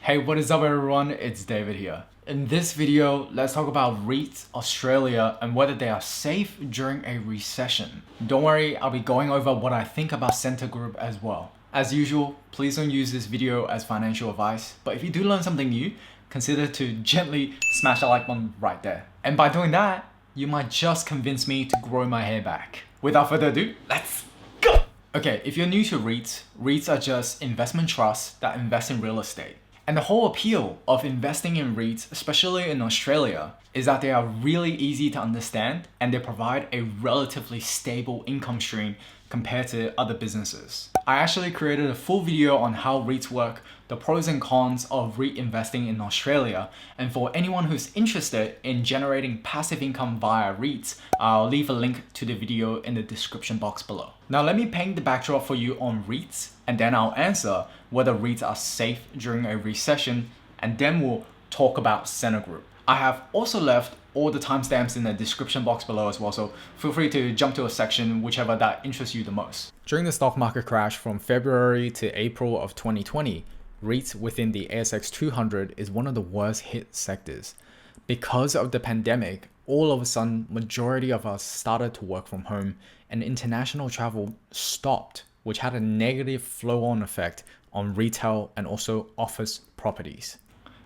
Hey, what is up everyone? It's David here. In this video, let's talk about REITs Australia and whether they are safe during a recession. Don't worry, I'll be going over what I think about Scentre Group as well. As usual, please don't use this video as financial advice, but if you do learn something new, consider to gently smash the like button right there. And by doing that, you might just convince me to grow my hair back. Without further ado, let's go! Okay, if you're new to REITs are just investment trusts that invest in real estate. And the whole appeal of investing in REITs, especially in Australia, is that they are really easy to understand and they provide a relatively stable income stream compared to other businesses. I actually created a full video on how REITs work, the pros and cons of REIT investing in Australia, and for anyone who's interested in generating passive income via REITs, I'll leave a link to the video in the description box below. Now let me paint the backdrop for you on REITs, and then I'll answer whether REITs are safe during a recession, and then we'll talk about Scentre Group. I have also left all the timestamps in the description box below as well, so feel free to jump to a section, whichever that interests you the most. During the stock market crash from February to April of 2020, REITs within the ASX 200 is one of the worst hit sectors. Because of the pandemic, all of a sudden, majority of us started to work from home and international travel stopped, which had a negative flow-on effect on retail and also office properties.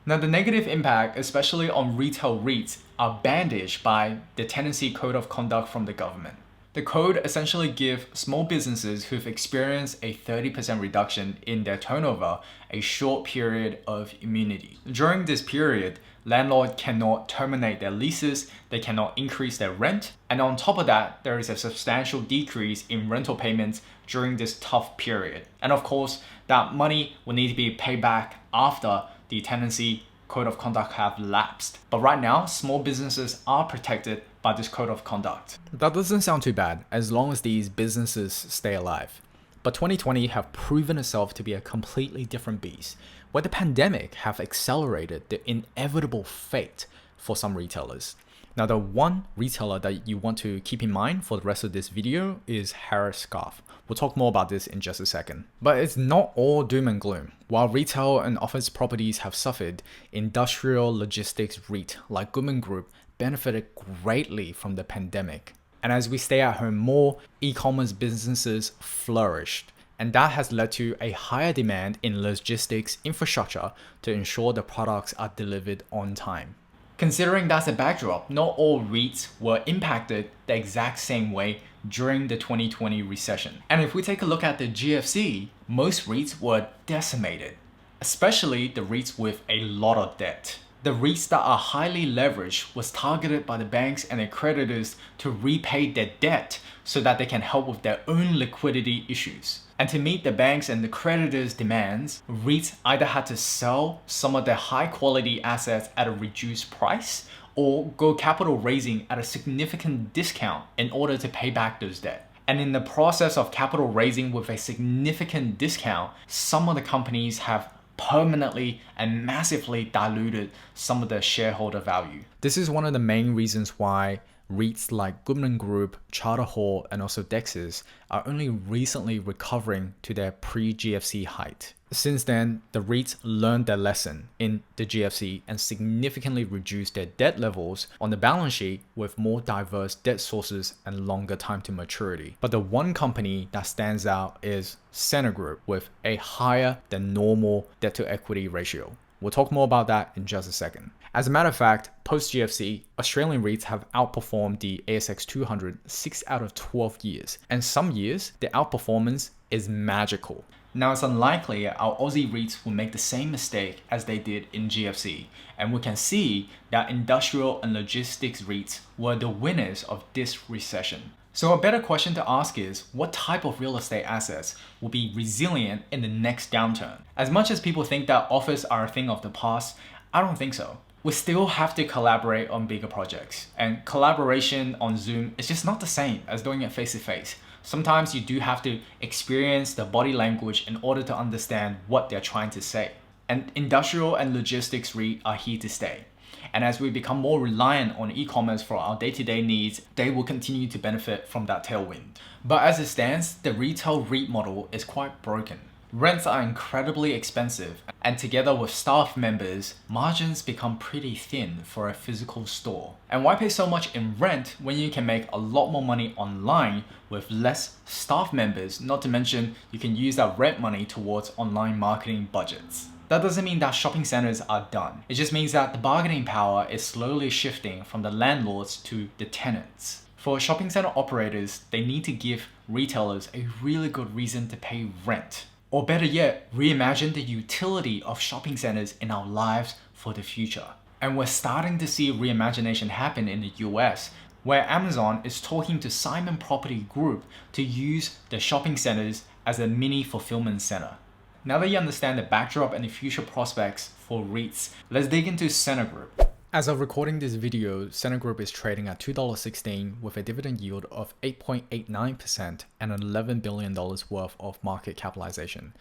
Now, the negative impact, especially on retail REITs, are bandaged by the Tenancy Code of Conduct from the government. The code essentially gives small businesses who've experienced a 30% reduction in their turnover a short period of immunity. During this period, landlords cannot terminate their leases, they cannot increase their rent, and on top of that, there is a substantial decrease in rental payments during this tough period. And of course, that money will need to be paid back after the Tenancy Code of Conduct have lapsed. But right now, small businesses are protected by this Code of Conduct. That doesn't sound too bad as long as these businesses stay alive. But 2020 have proven itself to be a completely different beast, where the pandemic have accelerated the inevitable fate for some retailers. Now, the one retailer that you want to keep in mind for the rest of this video is Harris Scarfe. We'll talk more about this in just a second. But it's not all doom and gloom. While retail and office properties have suffered, industrial logistics REIT like Goodman Group benefited greatly from the pandemic. And as we stay at home more, e-commerce businesses flourished. And that has led to a higher demand in logistics infrastructure to ensure the products are delivered on time. Considering that's a backdrop, not all REITs were impacted the exact same way during the 2020 recession. And if we take a look at the GFC, most REITs were decimated, especially the REITs with a lot of debt. The REITs that are highly leveraged was targeted by the banks and their creditors to repay their debt so that they can help with their own liquidity issues. And to meet the banks and the creditors' demands, REITs either had to sell some of their high quality assets at a reduced price or go capital raising at a significant discount in order to pay back those debt. And in the process of capital raising with a significant discount, some of the companies have permanently and massively diluted some of their shareholder value. This is one of the main reasons why REITs like Goodman Group, Charter Hall, and also Dexus are only recently recovering to their pre-GFC height. Since then, the REITs learned their lesson in the GFC and significantly reduced their debt levels on the balance sheet with more diverse debt sources and longer time to maturity. But the one company that stands out is Scentre Group with a higher than normal debt to equity ratio. We'll talk more about that in just a second. As a matter of fact, post-GFC, Australian REITs have outperformed the ASX 200 6 out of 12 years. And some years, the outperformance is magical. Now, it's unlikely our Aussie REITs will make the same mistake as they did in GFC. And we can see that industrial and logistics REITs were the winners of this recession. So a better question to ask is, what type of real estate assets will be resilient in the next downturn? As much as people think that office are a thing of the past, I don't think so. We still have to collaborate on bigger projects, and collaboration on Zoom is just not the same as doing it face to face. Sometimes you do have to experience the body language in order to understand what they're trying to say. And industrial and logistics REIT are here to stay. And as we become more reliant on e-commerce for our day-to-day needs, they will continue to benefit from that tailwind. But as it stands, the retail REIT model is quite broken. Rents are incredibly expensive, and together with staff members, margins become pretty thin for a physical store. And why pay so much in rent when you can make a lot more money online with less staff members, not to mention you can use that rent money towards online marketing budgets. That doesn't mean that shopping centers are done. It just means that the bargaining power is slowly shifting from the landlords to the tenants. For shopping center operators, they need to give retailers a really good reason to pay rent. Or better yet, reimagine the utility of shopping centers in our lives for the future. And we're starting to see reimagination happen in the US, where Amazon is talking to Simon Property Group to use the shopping centers as a mini fulfillment center. Now that you understand the backdrop and the future prospects for REITs, let's dig into Scentre Group. As of recording this video, Scentre Group is trading at $2.16 with a dividend yield of 8.89% and $11 billion worth of market capitalization.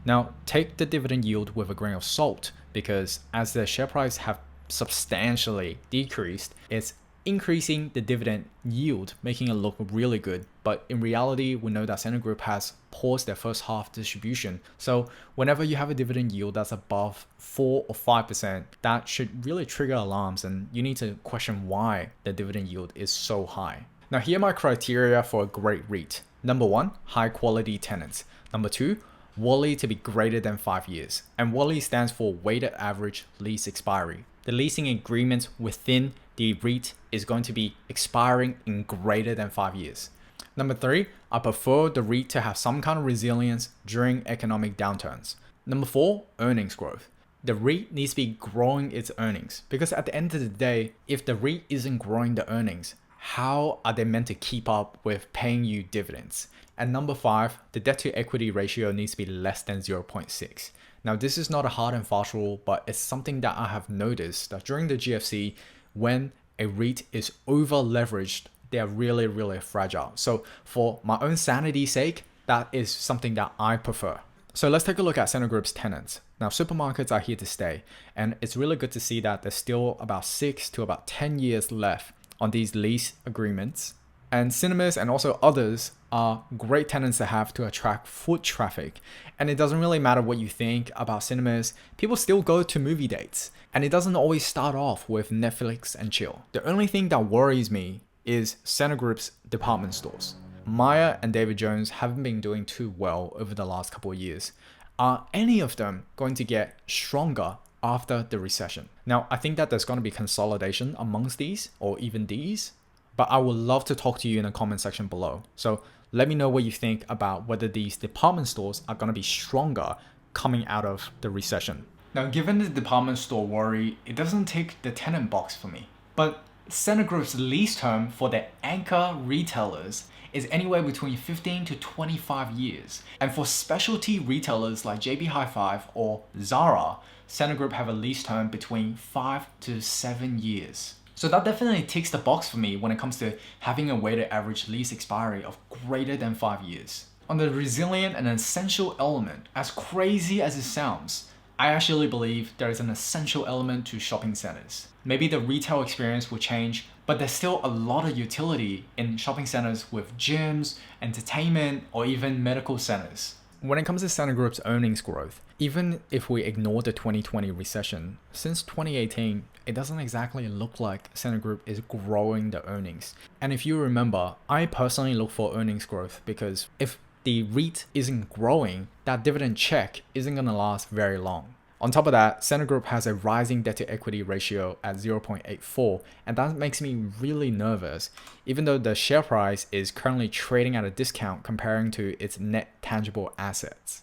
Now, take the dividend yield with a grain of salt because as the share price have substantially decreased, it's increasing the dividend yield, making it look really good. But in reality, we know that Scentre Group has paused their first half distribution. So whenever you have a dividend yield that's above 4 or 5%, that should really trigger alarms and you need to question why the dividend yield is so high. Now here are my criteria for a great REIT. Number 1, high quality tenants. Number 2, WALE to be greater than 5 years. And WALE stands for weighted average lease expiry. The leasing agreements within the REIT is going to be expiring in greater than 5 years. Number 3, I prefer the REIT to have some kind of resilience during economic downturns. Number 4, earnings growth. The REIT needs to be growing its earnings because at the end of the day, if the REIT isn't growing the earnings, how are they meant to keep up with paying you dividends? And number 5, the debt to equity ratio needs to be less than 0.6. Now, this is not a hard and fast rule, but it's something that I have noticed that during the GFC, when a REIT is over leveraged, they are really, really fragile. So for my own sanity's sake, that is something that I prefer. So let's take a look at Scentre Group's tenants. Now, supermarkets are here to stay, and it's really good to see that there's still about 6 to about 10 years left on these lease agreements. And cinemas and also others are great tenants to have to attract foot traffic. And it doesn't really matter what you think about cinemas, people still go to movie dates. And it doesn't always start off with Netflix and chill. The only thing that worries me is Scentre Group's department stores. Myer and David Jones haven't been doing too well over the last couple of years. Are any of them going to get stronger after the recession? Now, I think that there's going to be consolidation amongst these or even these. But I would love to talk to you in the comment section below. So let me know what you think about whether these department stores are going to be stronger coming out of the recession. Now, given the department store worry, it doesn't tick the tenant box for me. But Scentre Group's lease term for their anchor retailers is anywhere between 15 to 25 years. And for specialty retailers like JB Hi-Fi or Zara, Scentre Group have a lease term between 5 to 7 years. So that definitely ticks the box for me when it comes to having a weighted average lease expiry of greater than 5 years. On the resilient and essential element, as crazy as it sounds, I actually believe there is an essential element to shopping centers. Maybe the retail experience will change, but there's still a lot of utility in shopping centers with gyms, entertainment, or even medical centers. When it comes to Scentre Group's earnings growth, even if we ignore the 2020 recession, since 2018, it doesn't exactly look like Scentre Group is growing the earnings. And if you remember, I personally look for earnings growth because if the REIT isn't growing, that dividend check isn't going to last very long. On top of that, Scentre Group has a rising debt to equity ratio at 0.84, and that makes me really nervous, even though the share price is currently trading at a discount comparing to its net tangible assets.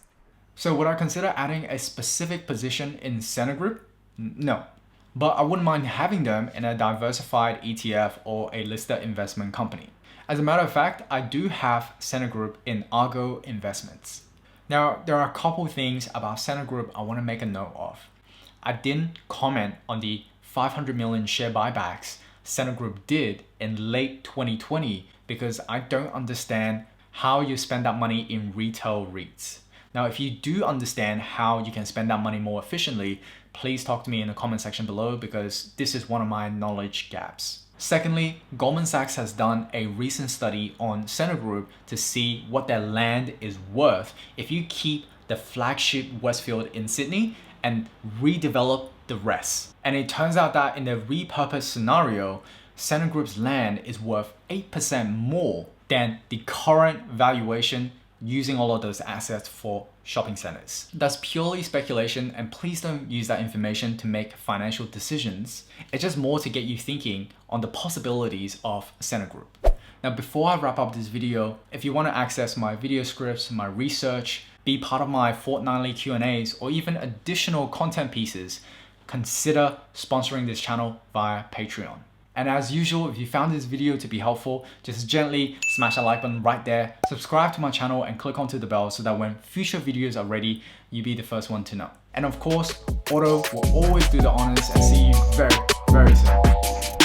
So would I consider adding a specific position in Scentre Group? No. But I wouldn't mind having them in a diversified ETF or a listed investment company. As a matter of fact, I do have Scentre Group in Argo Investments. Now, there are a couple things about Scentre Group I want to make a note of. I didn't comment on the 500 million share buybacks Scentre Group did in late 2020 because I don't understand how you spend that money in retail REITs. Now, if you do understand how you can spend that money more efficiently, please talk to me in the comment section below because this is one of my knowledge gaps. Secondly, Goldman Sachs has done a recent study on Scentre Group to see what their land is worth if you keep the flagship Westfield in Sydney and redevelop the rest. And it turns out that in the repurposed scenario, Scentre Group's land is worth 8% more than the current valuation using all of those assets for shopping centers. That's purely speculation, and please don't use that information to make financial decisions. It's just more to get you thinking on the possibilities of Scentre Group. Now, before I wrap up this video, if you want to access my video scripts, my research, be part of my fortnightly Q&As, or even additional content pieces, consider sponsoring this channel via Patreon. And as usual, if you found this video to be helpful, just gently smash that like button right there, subscribe to my channel and click onto the bell so that when future videos are ready, you'll be the first one to know. And of course, Otto will always do the honors, and see you very, very soon.